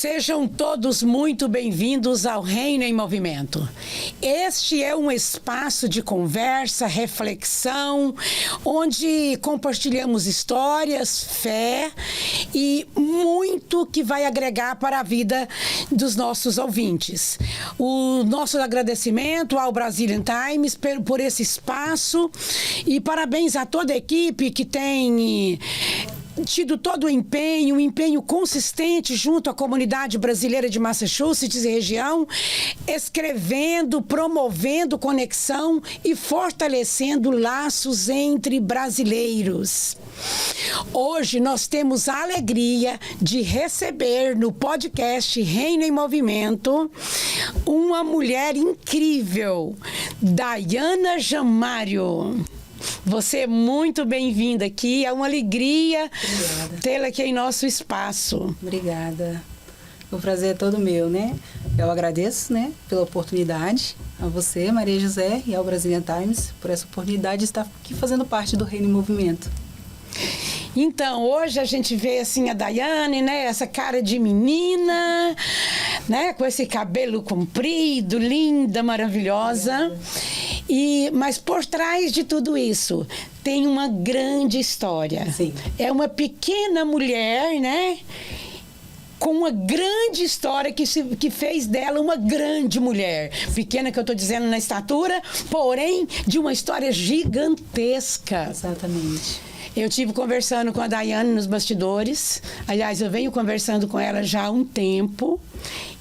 Sejam todos muito bem-vindos ao Reino em Movimento. Este é um espaço de conversa, reflexão, onde compartilhamos histórias, fé e muito que vai agregar para a vida dos nossos ouvintes. O nosso agradecimento ao Brazilian Times por esse espaço e parabéns a toda a equipe que tem tido todo o empenho, um empenho consistente junto à comunidade brasileira de Massachusetts e região, escrevendo, promovendo conexão e fortalecendo laços entre brasileiros. Hoje nós temos a alegria de receber no podcast Reino em Movimento uma mulher incrível, Daiana Jamário. Você é muito bem-vinda aqui, é uma alegria tê-la aqui em nosso espaço. Obrigada. O prazer é todo meu, né? Eu agradeço, né, pela oportunidade a você, Maria José, e ao Brazilian Times por essa oportunidade de estar aqui fazendo parte do Reino em Movimento. Então, hoje a gente vê assim a Daiane, né, essa cara de menina, né, com esse cabelo comprido, linda, maravilhosa. Mas por trás de tudo isso tem uma grande história. Sim. É uma pequena mulher, né, com uma grande história que fez dela uma grande mulher. Pequena que eu estou dizendo na estatura, porém de uma história gigantesca. Exatamente. Eu estive conversando com a Daiane nos bastidores. Aliás, eu venho conversando com ela já há um tempo.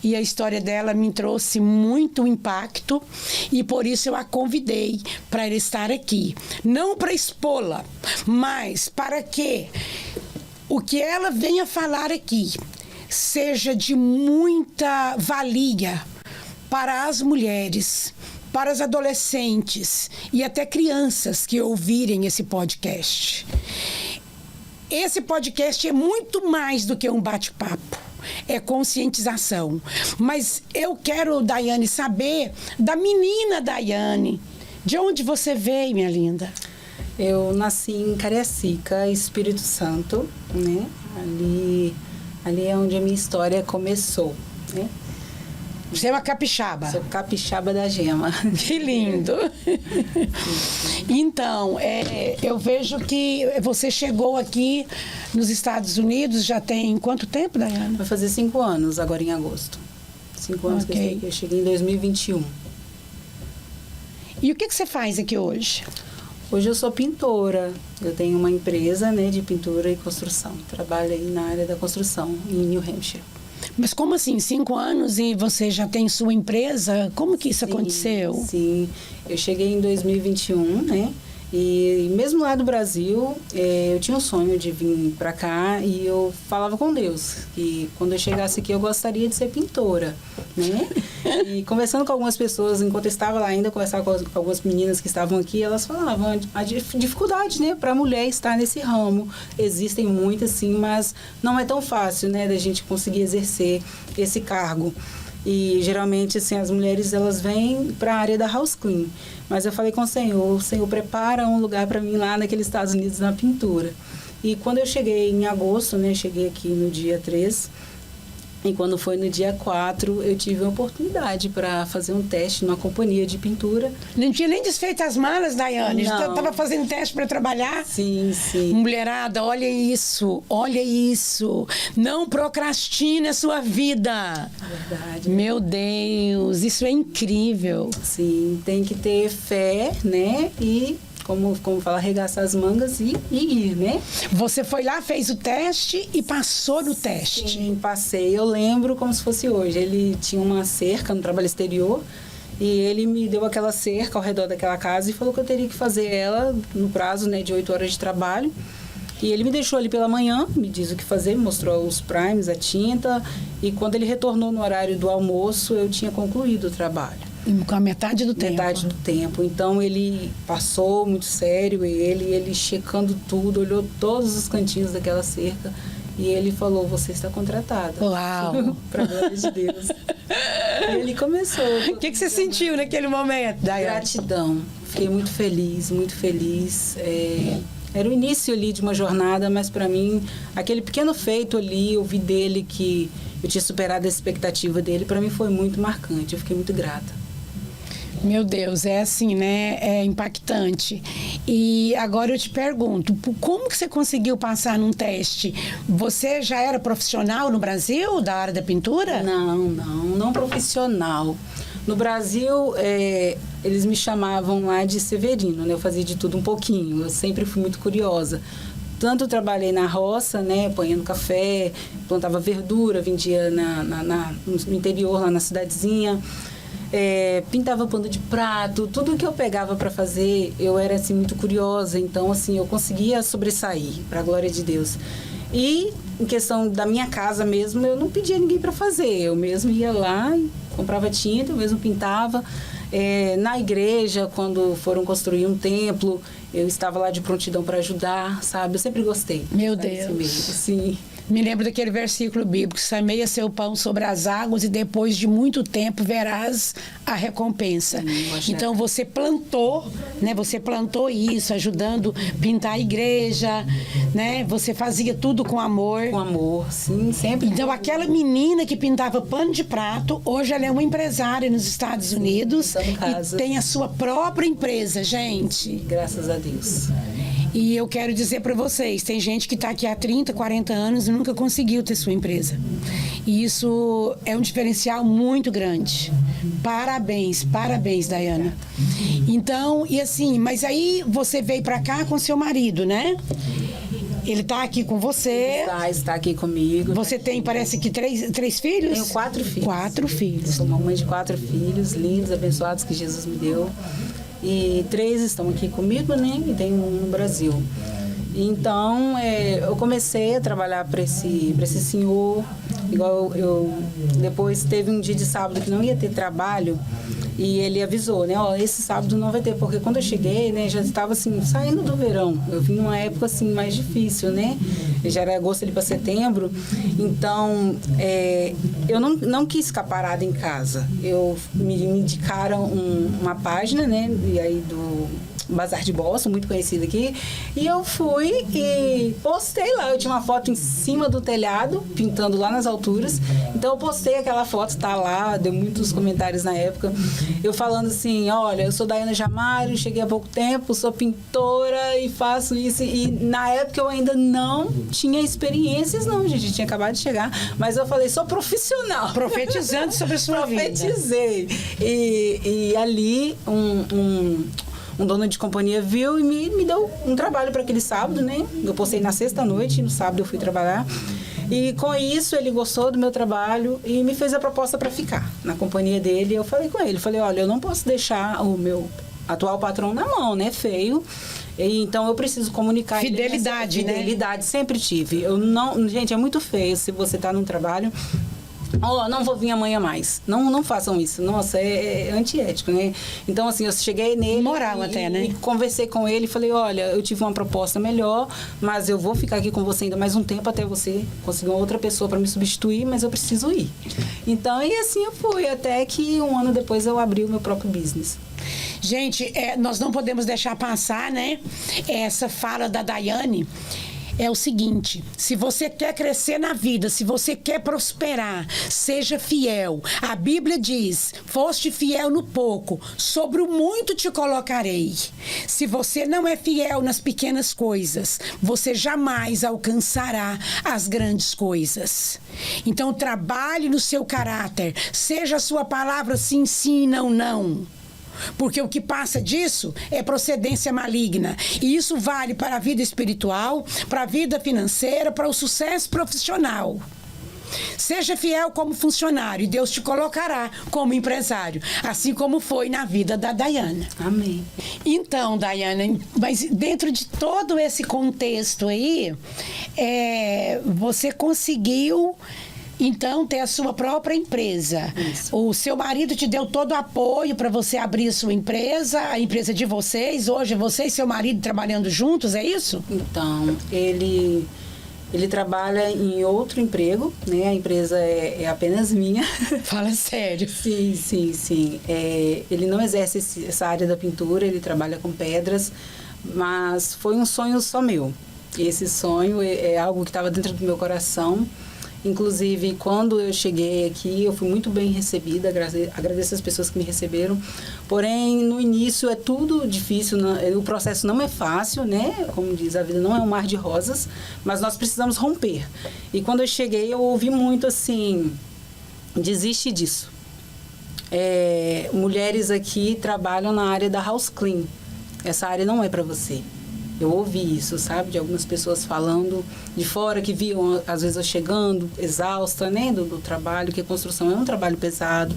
E a história dela me trouxe muito impacto. E por isso eu a convidei para ela estar aqui. Não para expô-la, mas para que o que ela venha falar aqui seja de muita valia para as mulheres, para os adolescentes e até crianças que ouvirem esse podcast. Esse podcast é muito mais do que um bate-papo, é conscientização. Mas eu quero, Daiane, saber da menina Daiane. De onde você veio, minha linda? Eu nasci em Cariacica, Espírito Santo, né? Ali é onde a minha história começou, né? Você é uma capixaba. Sou capixaba da gema. Que lindo. Então, eu vejo que você chegou aqui nos Estados Unidos já tem quanto tempo, Daiane? Vai fazer 5 anos agora em agosto. 5 anos Okay. que eu cheguei em 2021. E o que você faz aqui hoje? Hoje eu sou pintora. Eu tenho uma empresa, né, de pintura e construção. Trabalho aí na área da construção em New Hampshire. Mas como assim, 5 anos e você já tem sua empresa? Como que isso aconteceu? Sim, eu cheguei em 2021, né? E mesmo lá do Brasil, eu tinha um sonho de vir pra cá e eu falava com Deus que quando eu chegasse aqui eu gostaria de ser pintora, né? E conversando com algumas pessoas, enquanto eu estava lá ainda, conversava com algumas meninas que estavam aqui, elas falavam a dificuldade, né, para a mulher estar nesse ramo. Existem muitas, sim, mas não é tão fácil, né, da gente conseguir exercer esse cargo. E geralmente, assim, as mulheres, elas vêm para a área da house clean. Mas eu falei com o Senhor prepara um lugar para mim lá naqueles Estados Unidos na pintura. E quando eu cheguei em agosto, né, cheguei aqui no dia 3, e quando foi no dia 4, eu tive a oportunidade para fazer um teste numa companhia de pintura. Não tinha nem desfeito as malas, Daiane? Não. Estava fazendo teste para trabalhar? Sim, sim. Mulherada, olha isso, olha isso. Não procrastine a sua vida. Verdade. Meu Deus, isso é incrível. Sim, tem que ter fé, né? E, como fala, arregaçar as mangas e ir, né? Você foi lá, fez o teste e passou no teste. Sim, passei. Eu lembro como se fosse hoje. Ele tinha uma cerca no trabalho exterior e ele me deu aquela cerca ao redor daquela casa e falou que eu teria que fazer ela no prazo, né, de 8 horas de trabalho. E ele me deixou ali pela manhã, me diz o que fazer, me mostrou os primes, a tinta. E quando ele retornou no horário do almoço, eu tinha concluído o trabalho. Com a metade do tempo. Metade do tempo. Então, ele passou muito sério, ele checando tudo, olhou todos os cantinhos daquela cerca e ele falou, você está contratada. Uau! Pra glória de Deus. E ele começou. O que você sentiu naquele momento, Daiane? Gratidão. Fiquei muito feliz, muito feliz. Era o início ali de uma jornada, mas para mim, aquele pequeno feito ali, eu vi dele que eu tinha superado a expectativa dele, para mim foi muito marcante, eu fiquei muito grata. Meu Deus, é assim, né? É impactante. E agora eu te pergunto, como que você conseguiu passar num teste? Você já era profissional no Brasil, da área da pintura? Não profissional. No Brasil, eles me chamavam lá de Severino, né? Eu fazia de tudo um pouquinho, eu sempre fui muito curiosa. Tanto trabalhei na roça, né, apanhando café, plantava verdura, vendia no interior, lá na cidadezinha. Pintava pano de prato, tudo que eu pegava para fazer, eu era assim muito curiosa, então assim eu conseguia sobressair, para a glória de Deus. E em questão da minha casa mesmo, eu não pedia ninguém para fazer, eu mesmo ia lá, comprava tinta, eu mesmo pintava. Na igreja, quando foram construir um templo, eu estava lá de prontidão para ajudar, sabe? Eu sempre gostei. Meu Deus. Sim. Me lembro daquele versículo bíblico: semeia seu pão sobre as águas e depois de muito tempo verás a recompensa. Então você plantou, né? Você plantou isso, ajudando a pintar a igreja, né? Você fazia tudo com amor. Com amor, sim, sempre. Então aquela menina que pintava pano de prato, hoje ela é uma empresária nos Estados Unidos e tem a sua própria empresa, gente. Graças a Deus. E eu quero dizer para vocês, tem gente que está aqui há 30, 40 anos e nunca conseguiu ter sua empresa. E isso é um diferencial muito grande. Parabéns, Daiane. Então, e assim, mas aí você veio para cá com seu marido, né? Ele está aqui com você. Está aqui comigo. Você tem, parece que, três filhos? Tenho 4 filhos. 4 filhos. Sou uma mãe de 4 filhos, lindos, abençoados, que Jesus me deu. E 3 estão aqui comigo, né? E tem um no Brasil. Então, eu comecei a trabalhar para esse senhor. Igual depois teve um dia de sábado que não ia ter trabalho. E ele avisou, né? Ó, esse sábado não vai ter, porque quando eu cheguei, né, já estava assim, saindo do verão. Eu vim numa época assim mais difícil, né? Já era agosto ali para setembro. Então, eu não quis ficar parada em casa. Me indicaram uma página, né? E aí do Bazar de Boston, muito conhecido aqui. E eu fui e postei lá. Eu tinha uma foto em cima do telhado, pintando lá nas alturas. Então eu postei aquela foto, tá lá, deu muitos comentários na época. Eu falando assim, olha, eu sou Daiane Jamário, cheguei há pouco tempo, sou pintora e faço isso. E na época eu ainda não tinha experiências, não, gente. Eu tinha acabado de chegar. Mas eu falei, sou profissional. Profetizando sobre a sua vida. Profetizei. E ali um dono de companhia viu e me deu um trabalho para aquele sábado, né? Eu postei na sexta-noite, no sábado eu fui trabalhar. E com isso ele gostou do meu trabalho e me fez a proposta para ficar na companhia dele. Eu falei com ele, olha, eu não posso deixar o meu atual patrão na mão, né? Feio. E, então eu preciso comunicar. Fidelidade, né? Fidelidade, sempre tive. Gente, é muito feio se você tá num trabalho. Não vou vir amanhã mais. Não façam isso. Nossa, é antiético, né? Então, assim, eu cheguei nele... Moral até, né? E conversei com ele e falei, olha, eu tive uma proposta melhor, mas eu vou ficar aqui com você ainda mais um tempo até você conseguir uma outra pessoa para me substituir, mas eu preciso ir. Então, e assim eu fui, até que um ano depois eu abri o meu próprio business. Gente, nós não podemos deixar passar, né? Essa fala da Daiane. É o seguinte, se você quer crescer na vida, se você quer prosperar, seja fiel. A Bíblia diz, foste fiel no pouco, sobre o muito te colocarei. Se você não é fiel nas pequenas coisas, você jamais alcançará as grandes coisas. Então, trabalhe no seu caráter, seja a sua palavra sim, sim, não, não. Porque o que passa disso é procedência maligna. E isso vale para a vida espiritual, para a vida financeira, para o sucesso profissional. Seja fiel como funcionário e Deus te colocará como empresário, assim como foi na vida da Daiane. Amém. Então, Daiane, mas dentro de todo esse contexto aí, você conseguiu... Então, ter a sua própria empresa. Isso. O seu marido te deu todo o apoio para você abrir a sua empresa, a empresa de vocês. Hoje, você e seu marido trabalhando juntos, é isso? Então, ele trabalha em outro emprego, né? A empresa é apenas minha. Fala sério. Sim. Ele não exerce essa área da pintura, ele trabalha com pedras, mas foi um sonho só meu. Esse sonho é algo que estava dentro do meu coração. Inclusive, quando eu cheguei aqui, eu fui muito bem recebida, agradeço as pessoas que me receberam. Porém, no início é tudo difícil, o processo não é fácil, né? Como diz, a vida não é um mar de rosas, mas nós precisamos romper. E quando eu cheguei, eu ouvi muito assim, desiste disso. Mulheres aqui trabalham na área da house clean. Essa área não é para você. Eu ouvi isso, sabe? De algumas pessoas falando de fora, que viam, às vezes, eu chegando, exausta, né? Do trabalho, que a construção é um trabalho pesado.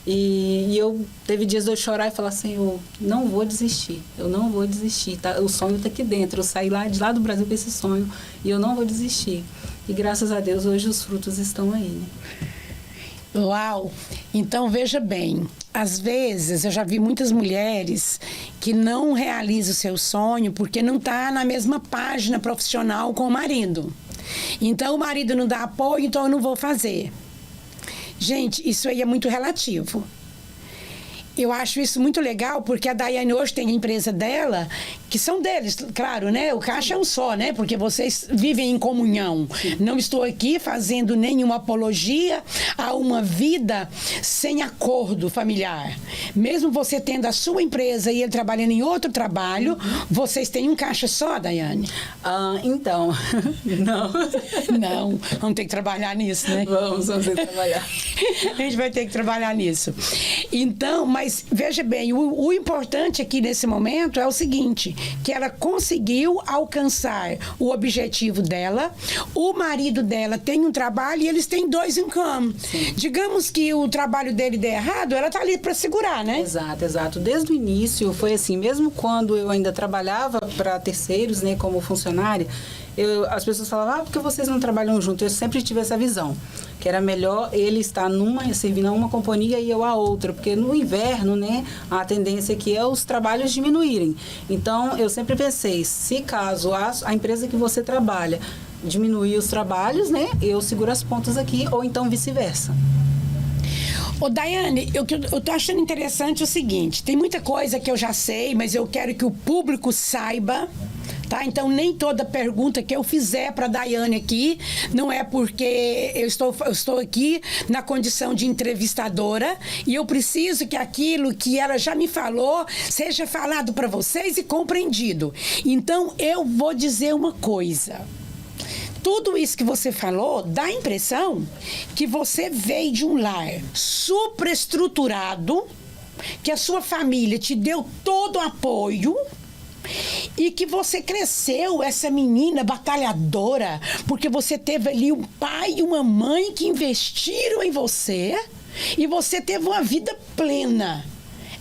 E eu teve dias de eu chorar e falar, Senhor, não vou desistir. Eu não vou desistir. Tá? O sonho está aqui dentro. Eu saí de lá do Brasil com esse sonho e eu não vou desistir. E graças a Deus, hoje os frutos estão aí, né? Uau! Então, veja bem, às vezes eu já vi muitas mulheres que não realizam o seu sonho porque não está na mesma página profissional com o marido. Então, o marido não dá apoio, então eu não vou fazer. Gente, isso aí é muito relativo. Eu acho isso muito legal, porque a Daiane hoje tem a empresa dela, que são deles, claro, né? O caixa é um só, né? Porque vocês vivem em comunhão. Sim. Não estou aqui fazendo nenhuma apologia a uma vida sem acordo familiar. Mesmo você tendo a sua empresa e ele trabalhando em outro trabalho, vocês têm um caixa só, Daiane? Então, não. Não, vamos ter que trabalhar nisso, né? Vamos ter que trabalhar. A gente vai ter que trabalhar nisso. Então, mas veja bem, o importante aqui nesse momento é o seguinte, que ela conseguiu alcançar o objetivo dela, o marido dela tem um trabalho e eles têm 2 income. Sim. Digamos que o trabalho dele der errado, ela tá ali para segurar, né? Exato. Desde o início foi assim, mesmo quando eu ainda trabalhava para terceiros, né, como funcionária, as pessoas falavam, por que vocês não trabalham juntos? Eu sempre tive essa visão, que era melhor ele estar servindo a uma companhia e eu a outra, porque no inverno, né, a tendência aqui é os trabalhos diminuírem. Então, eu sempre pensei, se caso a empresa que você trabalha diminuir os trabalhos, né, eu seguro as pontas aqui, ou então vice-versa. Ô, Daiane, eu tô achando interessante o seguinte, tem muita coisa que eu já sei, mas eu quero que o público saiba, tá? Então, nem toda pergunta que eu fizer para a Daiane aqui, não é porque eu estou aqui na condição de entrevistadora e eu preciso que aquilo que ela já me falou seja falado para vocês e compreendido. Então, eu vou dizer uma coisa. Tudo isso que você falou dá a impressão que você veio de um lar superestruturado, que a sua família te deu todo o apoio e que você cresceu essa menina batalhadora, porque você teve ali um pai e uma mãe que investiram em você e você teve uma vida plena.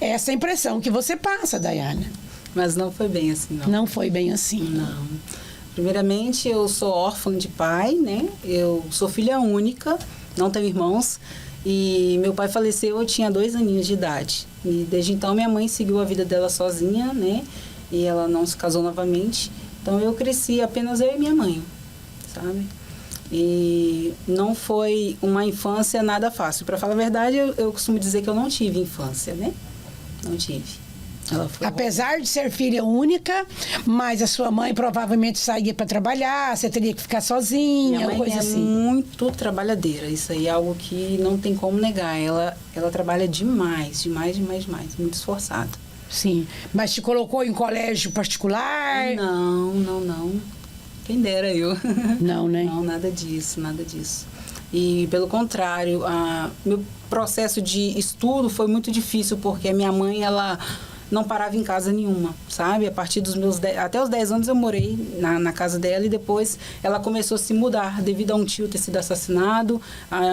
Essa é a impressão que você passa, Daiane. Mas não foi bem assim, não. Não foi bem assim. Não. Primeiramente, eu sou órfã de pai, né? Eu sou filha única, não tenho irmãos. E meu pai faleceu, eu tinha 2 aninhos de idade. E desde então, minha mãe seguiu a vida dela sozinha, né? E ela não se casou novamente. Então, eu cresci apenas eu e minha mãe, sabe? E não foi uma infância nada fácil. Para falar a verdade, eu costumo dizer que eu não tive infância, né? Não tive. Apesar de ser filha única, mas a sua mãe provavelmente saía para trabalhar, você teria que ficar sozinha, minha mãe coisa é assim. Muito trabalhadeira, isso aí é algo que não tem como negar. Ela trabalha demais, muito esforçada. Sim, mas te colocou em colégio particular? Não. Quem dera eu. Não, né? Não, nada disso. E, pelo contrário, meu processo de estudo foi muito difícil, porque a minha mãe, ela não parava em casa nenhuma, sabe? A partir dos até os 10 anos eu morei na casa dela e depois ela começou a se mudar devido a um tio ter sido assassinado,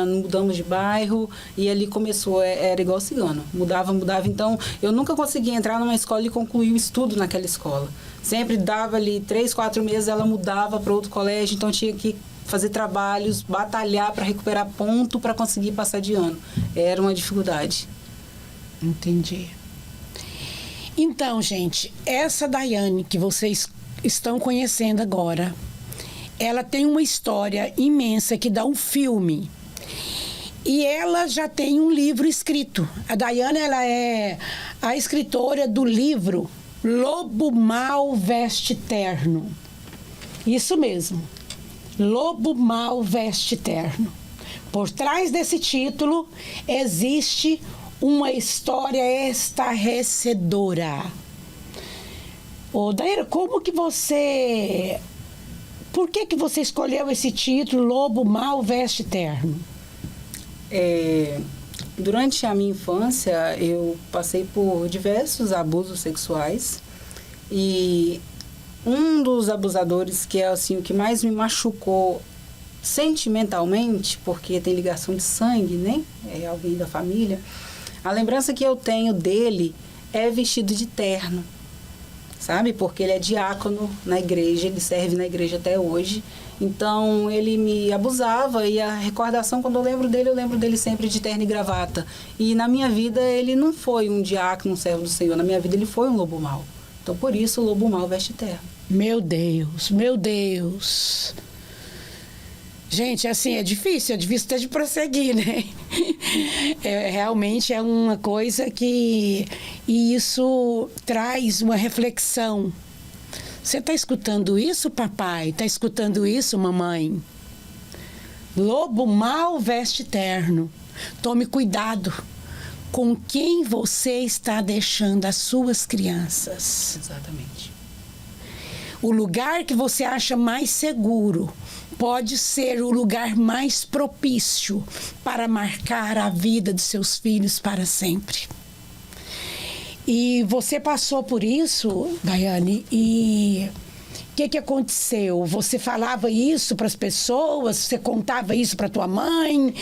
mudamos de bairro e ali começou, era igual cigano, mudava, então eu nunca conseguia entrar numa escola e concluir o estudo naquela escola. Sempre dava ali 3, 4 meses, ela mudava para outro colégio, então tinha que fazer trabalhos, batalhar para recuperar ponto para conseguir passar de ano. Era uma dificuldade. Entendi. Então, gente, essa Daiane que vocês estão conhecendo agora, ela tem uma história imensa que dá um filme. E ela já tem um livro escrito. A Daiane, ela é a escritora do livro Lobo Mau Veste Terno. Isso mesmo. Lobo Mau Veste Terno. Por trás desse título existe uma história estarrecedora. Ô, Daíra, como que você... Por que você escolheu esse título, Lobo Mau Veste Terno? Durante a minha infância, eu passei por diversos abusos sexuais. E um dos abusadores, que é assim, o que mais me machucou sentimentalmente, porque tem ligação de sangue, né? É alguém da família. A lembrança que eu tenho dele é vestido de terno, sabe? Porque ele é diácono na igreja, ele serve na igreja até hoje. Então, ele me abusava e a recordação, quando eu lembro dele sempre de terno e gravata. E na minha vida, ele não foi um diácono, um servo do Senhor. Na minha vida, ele foi um lobo mau. Então, por isso, o lobo mau veste terno. Meu Deus, meu Deus. Gente, assim, é difícil até de prosseguir, né? Realmente é uma coisa que... E isso traz uma reflexão. Você está escutando isso, papai? Está escutando isso, mamãe? Lobo mau veste terno. Tome cuidado com quem você está deixando as suas crianças. Exatamente. O lugar que você acha mais seguro pode ser o lugar mais propício para marcar a vida de seus filhos para sempre. E você passou por isso, Daiane, e o que aconteceu? Você falava isso para as pessoas? Você contava isso para tua mãe?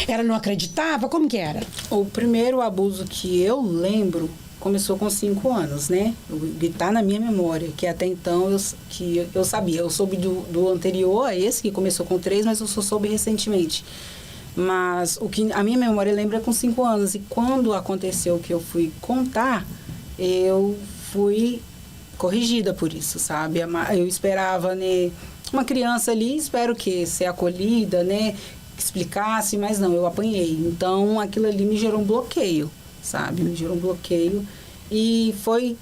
Ela não acreditava? Como que era? O primeiro abuso que eu lembro começou com 5 anos, né? Está na minha memória, que até então eu sabia. Eu soube do anterior a esse, que começou com 3, mas eu só soube recentemente. Mas o que a minha memória lembra com 5 anos. E quando aconteceu que eu fui contar, eu fui corrigida por isso, sabe? Eu esperava, né? Uma criança ali, espero que ser acolhida, né? Que explicasse, mas não, eu apanhei. Então, aquilo ali me gerou um bloqueio, sabe? Me gerou um bloqueio. E foi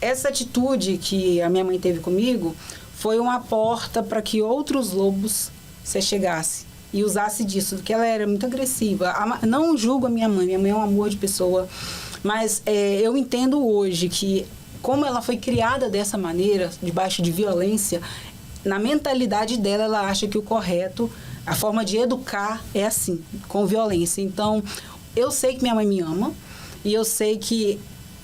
essa atitude que a minha mãe teve comigo, foi uma porta para que outros lobos se chegassem e usasse disso, porque ela era muito agressiva. Não julgo a minha mãe é um amor de pessoa, mas eu entendo hoje que, como ela foi criada dessa maneira, debaixo de violência, na mentalidade dela, ela acha que o correto, a forma de educar é assim, com violência. Então, eu sei que minha mãe me ama, e eu sei que,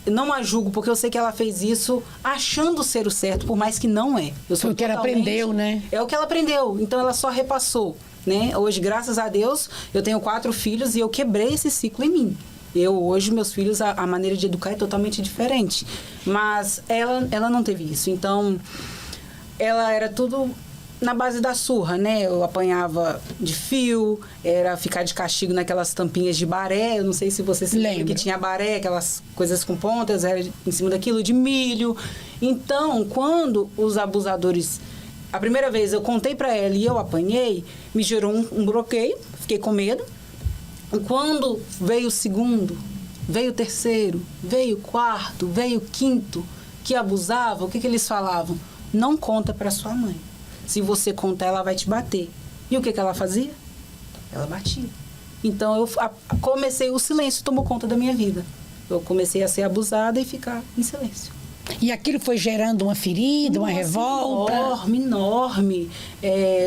não a julgo, porque eu sei que ela fez isso achando ser o certo, por mais que não é. Foi o que ela aprendeu, né? É o que ela aprendeu, então ela só repassou, né? Hoje, graças a Deus, eu tenho 4 filhos e eu quebrei esse ciclo em mim. Hoje, meus filhos, a maneira de educar é totalmente diferente. Mas ela não teve isso. Então, ela era tudo na base da surra, né? Eu apanhava de fio, era ficar de castigo naquelas tampinhas de baré. Eu não sei se você se lembra que tinha baré, aquelas coisas com pontas, era em cima daquilo, de milho. Então, quando os abusadores... A primeira vez eu contei para ela e eu apanhei, me gerou um bloqueio, fiquei com medo. Quando veio o segundo, veio o terceiro, veio o quarto, veio o quinto, que abusava, o que eles falavam? Não conta para sua mãe. Se você contar, ela vai te bater. E o que ela fazia? Ela batia. Então, o silêncio tomou conta da minha vida. Eu comecei a ser abusada e ficar em silêncio. E aquilo foi gerando uma ferida, uma revolta? Enorme.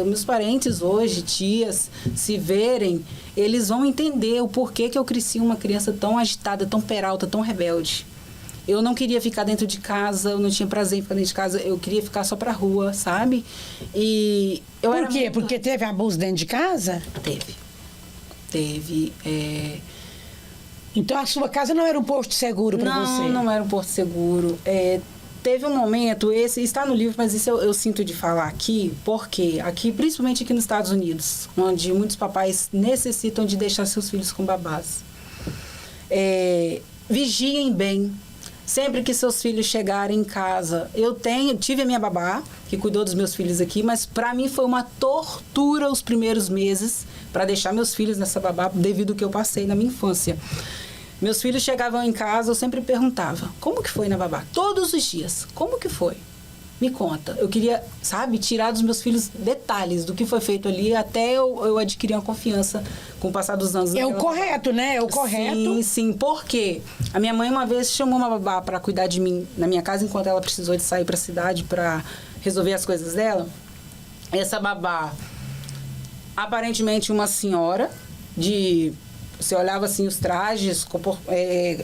Meus parentes hoje, tias, se verem, eles vão entender o porquê que eu cresci uma criança tão agitada, tão peralta, tão rebelde. Eu não queria ficar dentro de casa, eu não tinha prazer em ficar dentro de casa, eu queria ficar só pra rua, sabe? E eu Por quê? Porque teve abuso dentro de casa? Teve. Então, a sua casa não era um porto seguro para você? Não era um porto seguro. Teve um momento, esse está no livro, mas isso eu sinto de falar aqui, porque aqui, principalmente aqui nos Estados Unidos, onde muitos papais necessitam de deixar seus filhos com babás. Vigiem bem. Sempre que seus filhos chegarem em casa, tive a minha babá, que cuidou dos meus filhos aqui, mas para mim foi uma tortura os primeiros meses para deixar meus filhos nessa babá, devido ao que eu passei na minha infância. Meus filhos chegavam em casa, eu sempre perguntava, como que foi na babá? Todos os dias, como que foi? Me conta. Eu queria, sabe, tirar dos meus filhos detalhes do que foi feito ali até eu adquirir uma confiança com o passar dos anos. É o correto, né? É o correto. Sim, sim. Por quê? A minha mãe uma vez chamou uma babá para cuidar de mim na minha casa enquanto ela precisou de sair para a cidade para resolver as coisas dela. Essa babá, aparentemente uma senhora de... Você olhava assim os trajes,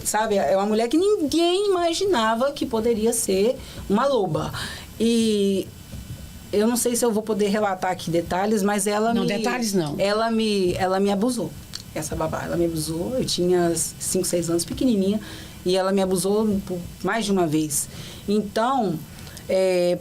sabe? É uma mulher que ninguém imaginava que poderia ser uma loba. E eu não sei se eu vou poder relatar aqui detalhes, mas ela não, detalhes não. Ela me abusou, essa babá. Ela me abusou, eu tinha 5, 6 anos, pequenininha, e ela me abusou por mais de uma vez. Então,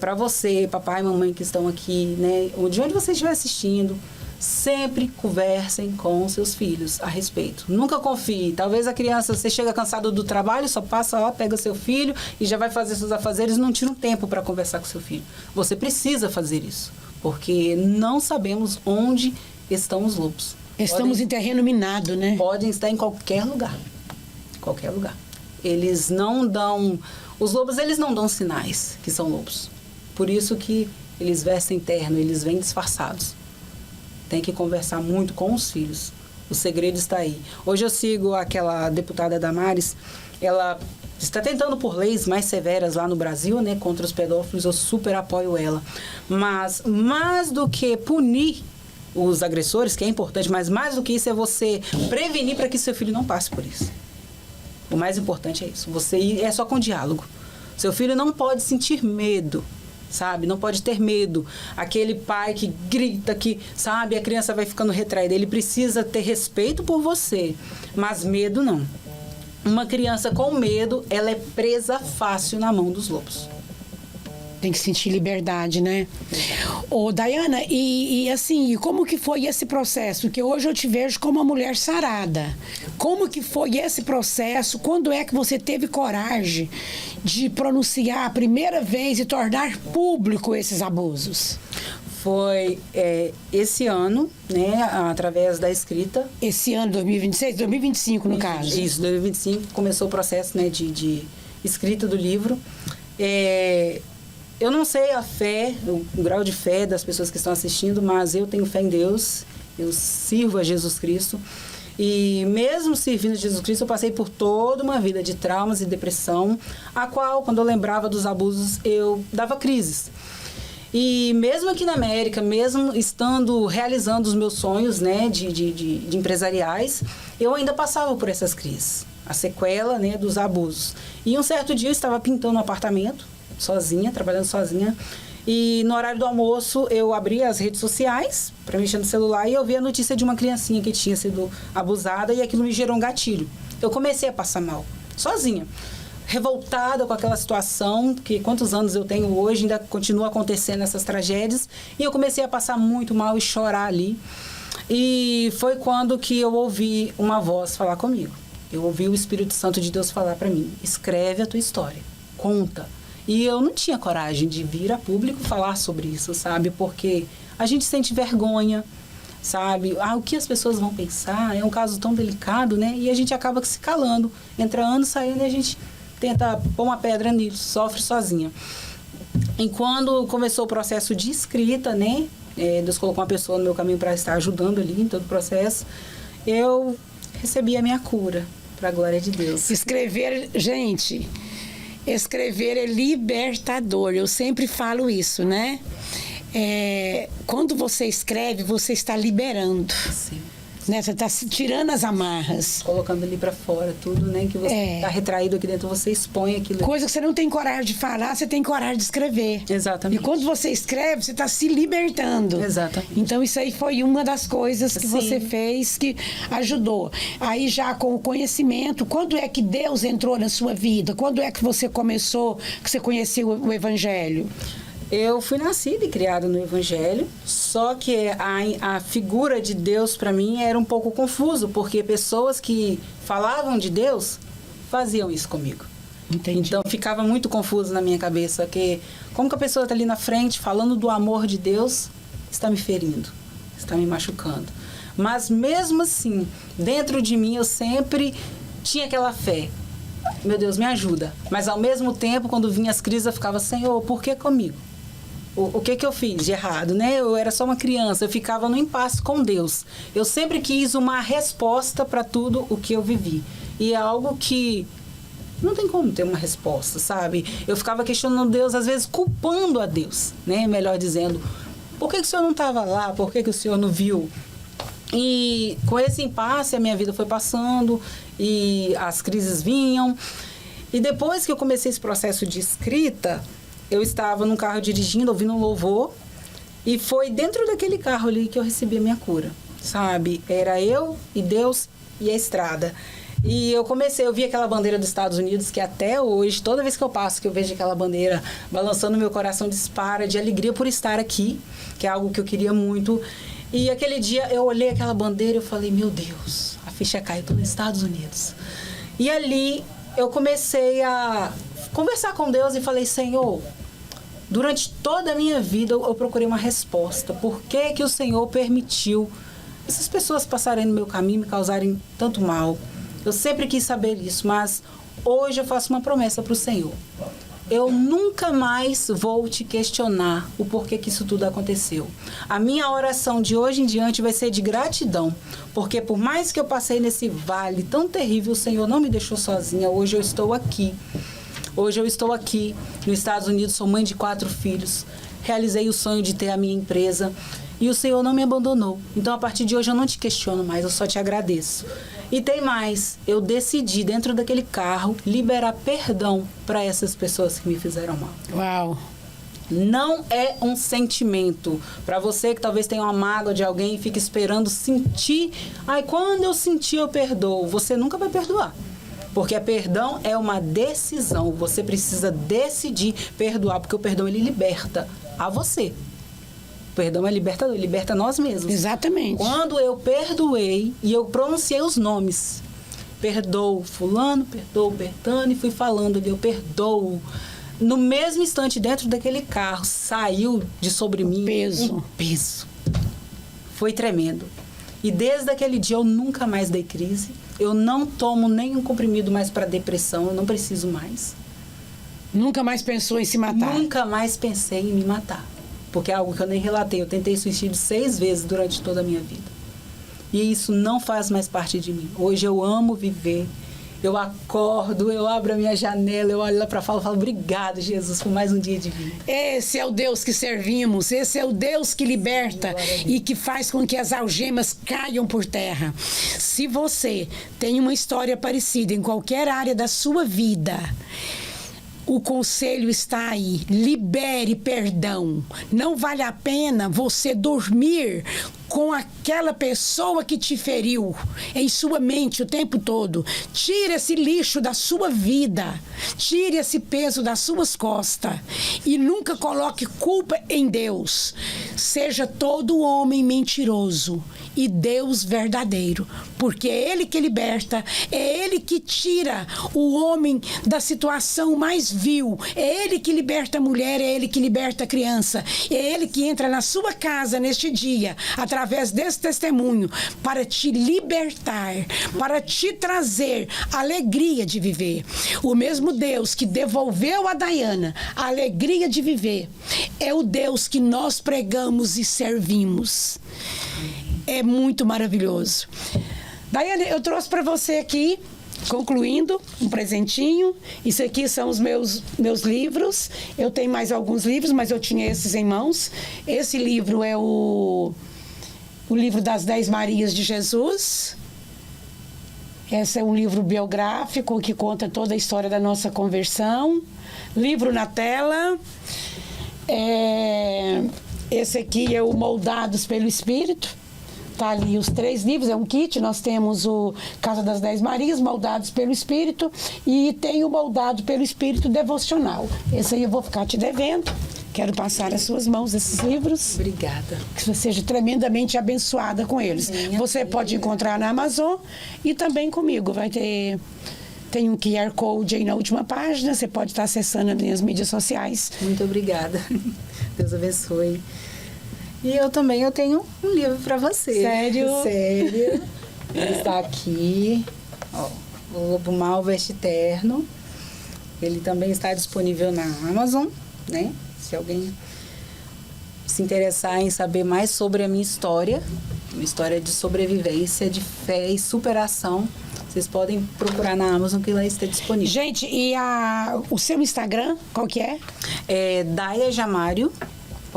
para você, papai e mamãe que estão aqui, né? De onde você estiver assistindo, sempre conversem com seus filhos a respeito. Nunca confie. Talvez a criança, você chega cansado do trabalho, só passa lá, pega seu filho e já vai fazer seus afazeres, não tira um tempo para conversar com seu filho. Você precisa fazer isso, porque não sabemos onde estão os lobos. Estamos em terreno minado, né? Podem estar em qualquer lugar. Qualquer lugar. Eles não dão... Os lobos, eles não dão sinais que são lobos. Por isso que eles vestem terno, eles vêm disfarçados. Tem que conversar muito com os filhos. O segredo está aí. Hoje eu sigo aquela deputada Damares. Ela está tentando por leis mais severas lá no Brasil, né, contra os pedófilos. Eu super apoio ela. Mas mais do que punir os agressores, que é importante, mas mais do que isso é você prevenir para que seu filho não passe por isso. O mais importante é isso. É só com diálogo. Seu filho não pode sentir medo. Sabe? Não pode ter medo. Aquele pai que grita, que, sabe, a criança vai ficando retraída. Ele precisa ter respeito por você, mas medo não. Uma criança com medo, ela é presa fácil na mão dos lobos. Tem que sentir liberdade, né? Ô, Dayana, e assim, como que foi esse processo? Porque hoje eu te vejo como uma mulher sarada. Como que foi esse processo? Quando é que você teve coragem de pronunciar a primeira vez e tornar público esses abusos? Foi esse ano, né, através da escrita. Esse ano, 2026? 2025, no caso. Isso, 2025, começou o processo, né, de escrita do livro. Eu não sei a fé, o grau de fé das pessoas que estão assistindo, mas eu tenho fé em Deus, eu sirvo a Jesus Cristo. E mesmo servindo a Jesus Cristo, eu passei por toda uma vida de traumas e depressão, a qual, quando eu lembrava dos abusos, eu dava crises. E mesmo aqui na América, mesmo estando realizando os meus sonhos, né, de empresariais, eu ainda passava por essas crises, a sequela, né, dos abusos. E um certo dia eu estava pintando um apartamento, sozinha, trabalhando sozinha, e no horário do almoço eu abri as redes sociais para mexer no celular e eu vi a notícia de uma criancinha que tinha sido abusada e aquilo me gerou um gatilho. Eu comecei a passar mal, sozinha, revoltada com aquela situação, que quantos anos eu tenho hoje, ainda continua acontecendo essas tragédias, e eu comecei a passar muito mal e chorar ali. E foi quando que eu ouvi uma voz falar comigo. Eu ouvi o Espírito Santo de Deus falar para mim: escreve a tua história, conta. E eu não tinha coragem de vir a público falar sobre isso, sabe? Porque a gente sente vergonha, sabe? O que as pessoas vão pensar? É um caso tão delicado, né? E a gente acaba se calando. Entra ano, saindo e a gente tenta pôr uma pedra nisso, sofre sozinha. E quando começou o processo de escrita, né? Deus colocou uma pessoa no meu caminho para estar ajudando ali em todo o processo. Eu recebi a minha cura, para a glória de Deus. Escrever, gente... Escrever é libertador, eu sempre falo isso, né? Quando você escreve, você está liberando. Sim. Né? Você está tirando as amarras. Colocando ali para fora tudo, né? Que você está retraído aqui dentro, você expõe aquilo. Coisa que você não tem coragem de falar, você tem coragem de escrever. Exatamente. E quando você escreve, você está se libertando. Exatamente. Então, isso aí foi uma das coisas que você fez que ajudou. Aí, já com o conhecimento, quando é que Deus entrou na sua vida? Quando é que você começou, que você conheceu o Evangelho? Eu fui nascida e criada no Evangelho, só que a figura de Deus para mim era um pouco confuso, porque pessoas que falavam de Deus faziam isso comigo. Entendi. Então ficava muito confuso na minha cabeça, que como que a pessoa está ali na frente falando do amor de Deus, está me ferindo, está me machucando. Mas mesmo assim, dentro de mim eu sempre tinha aquela fé. meu Deus, me ajuda. Mas ao mesmo tempo, quando vinha as crises, eu ficava, Senhor, por que comigo? O que eu fiz de errado, né? Eu era só uma criança, eu ficava no impasse com Deus. Eu sempre quis uma resposta para tudo o que eu vivi. E é algo que não tem como ter uma resposta, sabe? Eu ficava questionando Deus, às vezes culpando a Deus, né? Melhor dizendo, por que o Senhor não estava lá? Por que o Senhor não viu? E com esse impasse, a minha vida foi passando e as crises vinham. E depois que eu comecei esse processo de escrita, eu estava num carro dirigindo, ouvindo um louvor, e foi dentro daquele carro ali que eu recebi a minha cura, sabe? Era eu e Deus e a estrada. E eu vi aquela bandeira dos Estados Unidos, que até hoje, toda vez que eu passo, que eu vejo aquela bandeira balançando, meu coração dispara de alegria por estar aqui, que é algo que eu queria muito. E aquele dia eu olhei aquela bandeira e eu falei, meu Deus, a ficha caiu nos Estados Unidos. E ali eu comecei a conversar com Deus e falei, Senhor, durante toda a minha vida eu procurei uma resposta. Por que que o Senhor permitiu essas pessoas passarem no meu caminho, me causarem tanto mal? Eu sempre quis saber isso, mas hoje eu faço uma promessa para o Senhor. Eu nunca mais vou te questionar o porquê que isso tudo aconteceu. A minha oração de hoje em diante vai ser de gratidão, porque por mais que eu passei nesse vale tão terrível, o Senhor não me deixou sozinha. Hoje eu estou aqui. Hoje eu estou aqui nos Estados Unidos, sou mãe de 4 filhos, realizei o sonho de ter a minha empresa e o Senhor não me abandonou. Então, a partir de hoje, eu não te questiono mais, eu só te agradeço. E tem mais, eu decidi, dentro daquele carro, liberar perdão para essas pessoas que me fizeram mal. Uau! Não é um sentimento. Para você que talvez tenha uma mágoa de alguém e fique esperando sentir, quando eu sentir, eu perdoo. Você nunca vai perdoar. Porque perdão é uma decisão. Você precisa decidir perdoar, porque o perdão, ele liberta a você. O perdão é libertador, liberta nós mesmos. Exatamente. Quando eu perdoei e eu pronunciei os nomes, perdoo fulano, perdoo Bertane, e fui falando ali, eu perdoo. No mesmo instante, dentro daquele carro, saiu de sobre mim um peso. Foi tremendo. E desde aquele dia eu nunca mais dei crise. Eu não tomo nenhum comprimido mais para depressão, eu não preciso mais. Nunca mais pensou em se matar? Nunca mais pensei em me matar. Porque é algo que eu nem relatei. Eu tentei suicídio 6 vezes durante toda a minha vida. E isso não faz mais parte de mim. Hoje eu amo viver. Eu acordo, eu abro a minha janela, eu olho lá para fora e falo, obrigado, Jesus, por mais um dia de vida. Esse é o Deus que servimos, esse é o Deus que liberta e que faz com que as algemas caiam por terra. Se você tem uma história parecida em qualquer área da sua vida, o conselho está aí, libere perdão. Não vale a pena você dormir com aquela pessoa que te feriu em sua mente o tempo todo. Tire esse lixo da sua vida, tire esse peso das suas costas e nunca coloque culpa em Deus. Seja todo homem mentiroso e Deus verdadeiro, porque é Ele que liberta, é Ele que tira o homem da situação mais vil, é Ele que liberta a mulher, é Ele que liberta a criança, é Ele que entra na sua casa neste dia, através desse testemunho, para te libertar, para te trazer alegria de viver. O mesmo Deus que devolveu a Dayana a alegria de viver, é o Deus que nós pregamos e servimos. É muito maravilhoso. Dayana, eu trouxe para você aqui, concluindo, um presentinho. Isso aqui são os meus livros. Eu tenho mais alguns livros, mas eu tinha esses em mãos. Esse livro é o livro das 10 Marias de Jesus. Esse é um livro biográfico que conta toda a história da nossa conversão. Livro na tela. Esse aqui é o Moldados pelo Espírito. Tá ali os 3 livros, é um kit. Nós temos o Casa das 10 Marias, Moldados pelo Espírito, e tem o Moldado pelo Espírito Devocional. Esse aí eu vou ficar te devendo. Quero passar às suas mãos esses livros. Obrigada. Que você seja tremendamente abençoada com eles. Você pode encontrar na Amazon e também comigo. Tem um QR Code aí na última página. Você pode estar acessando as minhas mídias sociais. Muito obrigada. Deus abençoe. E eu tenho um livro para você. Sério? Sério. Ele está aqui. Ó, O Lobo Mau Veste Terno. Ele também está disponível na Amazon, né? Se alguém se interessar em saber mais sobre a minha história, uma história de sobrevivência, de fé e superação, vocês podem procurar na Amazon que lá está disponível. Gente, e o seu Instagram, qual que é? É Daia Jamário.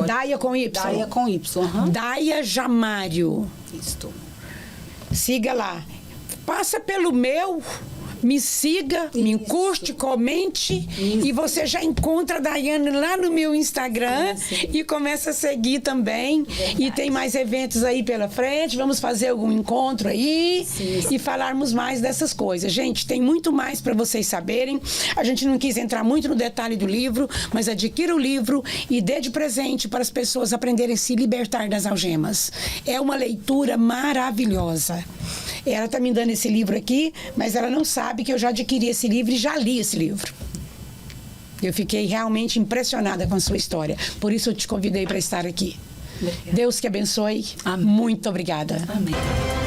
Daia com Y? Daia com Y, aham. Daia Jamário. Isto. Siga lá. Passa pelo meu, me siga, me curte, comente e você já encontra a Daiane lá no meu Instagram e começa a seguir também. Verdade. E tem mais eventos aí pela frente, vamos fazer algum encontro aí e falarmos mais dessas coisas. Gente, tem muito mais para vocês saberem. A gente não quis entrar muito no detalhe do livro, mas adquira o livro e dê de presente para as pessoas aprenderem a se libertar das algemas. É uma leitura maravilhosa. Ela está me dando esse livro aqui, mas ela não sabe que eu já adquiri esse livro e já li esse livro. Eu fiquei realmente impressionada com a sua história. Por isso eu te convidei para estar aqui. Obrigada. Deus que abençoe. Amém. Muito obrigada. Amém.